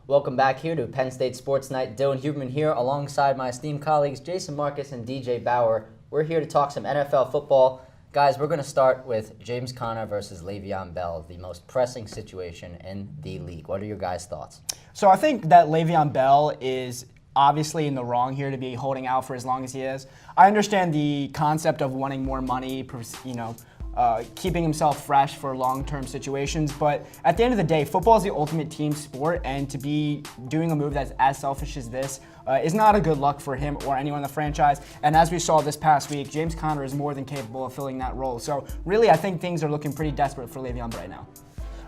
Welcome back here to Penn State Sports Night. Dylan Huberman here alongside my esteemed colleagues Jason Marcus and DJ Bauer. We're here to talk some NFL football. Guys, we're going to start with James Conner versus LeVeon Bell, the most pressing situation in the league. What are your guys' thoughts? So I think that LeVeon Bell is obviously in the wrong here to be holding out for as long as he is. I understand the concept of wanting more money, keeping himself fresh for long-term situations, but at the end of the day, football is the ultimate team sport, and to be doing a move that's as selfish as this is not a good look for him or anyone in the franchise. And as we saw this past week, James Conner is more than capable of filling that role. So really, I think things are looking pretty desperate for LeVeon right now.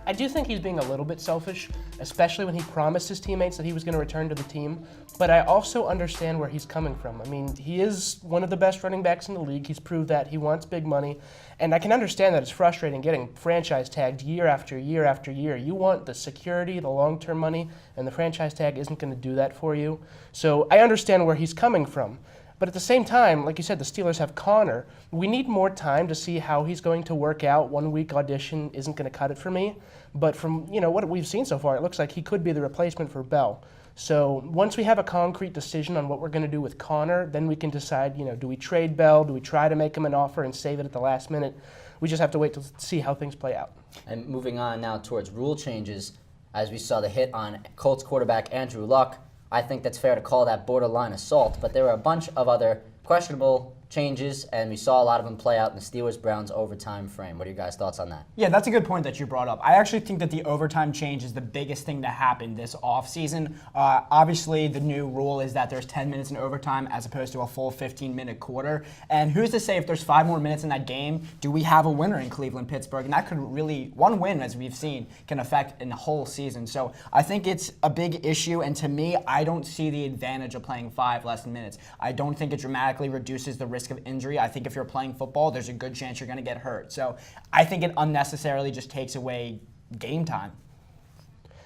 I do think he's being a little bit selfish, especially when he promised his teammates that he was going to return to the team. But I also understand where he's coming from. I mean, he is one of the best running backs in the league. He's proved that. He wants big money. And I can understand that it's frustrating getting franchise tagged year after year after year. You want the security, the long-term money, and the franchise tag isn't going to do that for you. So I understand where he's coming from. But at the same time, like you said, the Steelers have Conner. We need more time to see how he's going to work out. 1 week audition isn't going to cut it for me. But from what we've seen so far, it looks like he could be the replacement for Bell. So once we have a concrete decision on what we're going to do with Conner, then we can decide, do we trade Bell? Do we try to make him an offer and save it at the last minute? We just have to wait to see how things play out. And moving on now towards rule changes, as we saw the hit on Colts quarterback Andrew Luck, I think that's fair to call that borderline assault, but there were a bunch of other questionable changes, and we saw a lot of them play out in the Steelers-Browns overtime frame. What are your guys' thoughts on that? Yeah, that's a good point that you brought up. I actually think that the overtime change is the biggest thing to happen this offseason. Obviously, the new rule is that there's 10 minutes in overtime as opposed to a full 15-minute quarter. And who's to say if there's 5 more minutes in that game, do we have a winner in Cleveland, Pittsburgh? And that could really, one win, as we've seen, can affect a whole season. So I think it's a big issue, and to me, I don't see the advantage of playing 5 less minutes. I don't think it dramatically reduces the risk of injury. I think if you're playing football, there's a good chance you're going to get hurt. So I think it unnecessarily just takes away game time.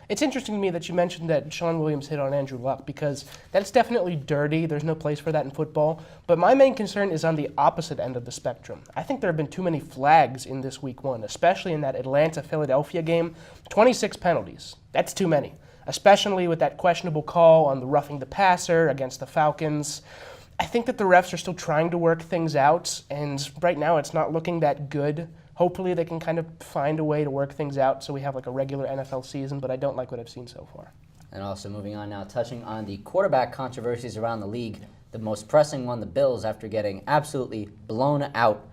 It's interesting to me that you mentioned that Sean Williams hit on Andrew Luck, because that's definitely dirty. There's no place for that in football. But my main concern is on the opposite end of the spectrum. I think there have been too many flags in this week 1, especially in that Atlanta-Philadelphia game. 26 penalties. That's too many, especially with that questionable call on the roughing the passer against the Falcons. I think that the refs are still trying to work things out, and right now it's not looking that good. Hopefully they can kind of find a way to work things out so we have like a regular NFL season, but I don't like what I've seen so far. And also moving on now, touching on the quarterback controversies around the league, the most pressing one, the Bills, after getting absolutely blown out.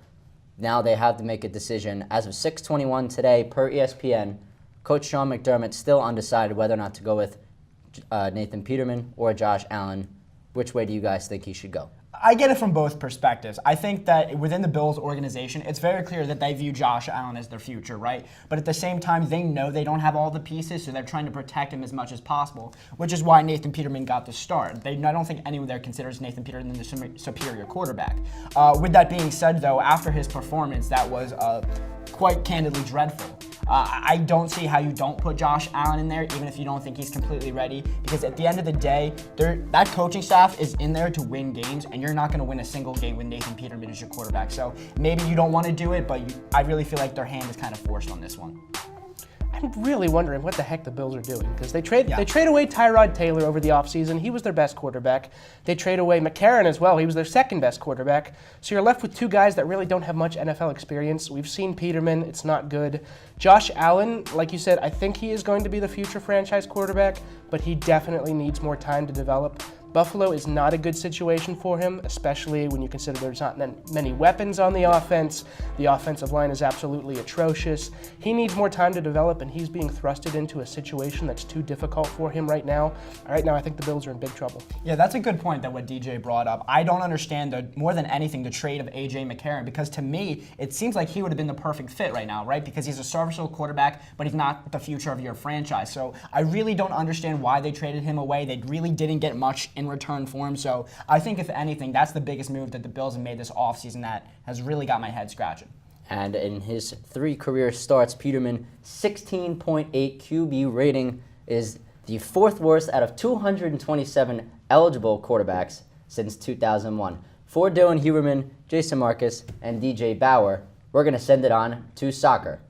Now they have to make a decision. As of 6:21 today, per ESPN, Coach Sean McDermott still undecided whether or not to go with Nathan Peterman or Josh Allen. Which way do you guys think he should go? I get it from both perspectives. I think that within the Bills organization, it's very clear that they view Josh Allen as their future, right? But at the same time, they know they don't have all the pieces, so they're trying to protect him as much as possible, which is why Nathan Peterman got the start. I don't think anyone there considers Nathan Peterman the superior quarterback. With that being said, though, after his performance, that was quite candidly dreadful. I don't see how you don't put Josh Allen in there, even if you don't think he's completely ready, because at the end of the day, that coaching staff is in there to win games, and you're not going to win a single game with Nathan Peterman as your quarterback. So maybe you don't want to do it, but I really feel like their hand is kind of forced on this one. I'm really wondering what the heck the Bills are doing, because they trade away Tyrod Taylor over the offseason. He was their best quarterback. They trade away McCarron as well. He was their second best quarterback. So you're left with 2 guys that really don't have much NFL experience. We've seen Peterman. It's not good. Josh Allen, like you said, I think he is going to be the future franchise quarterback, but he definitely needs more time to develop. Buffalo is not a good situation for him, especially when you consider there's not many weapons on the offense. The offensive line is absolutely atrocious. He needs more time to develop, and he's being thrusted into a situation that's too difficult for him right now. Right now, I think the Bills are in big trouble. Yeah, that's a good point that what DJ brought up. I don't understand, more than anything, the trade of A.J. McCarron, because to me, it seems like he would have been the perfect fit right now, right? Because he's a serviceable quarterback, but he's not the future of your franchise. So I really don't understand why they traded him away. They really didn't get much in return for him. So I think, if anything, that's the biggest move that the Bills have made this offseason that has really got my head scratching. And in his 3 career starts, Peterman, 16.8 QB rating, is the 4th worst out of 227 eligible quarterbacks since 2001. For Dylan Huberman, Jason Marcus, and DJ Bauer, we're going to send it on to soccer.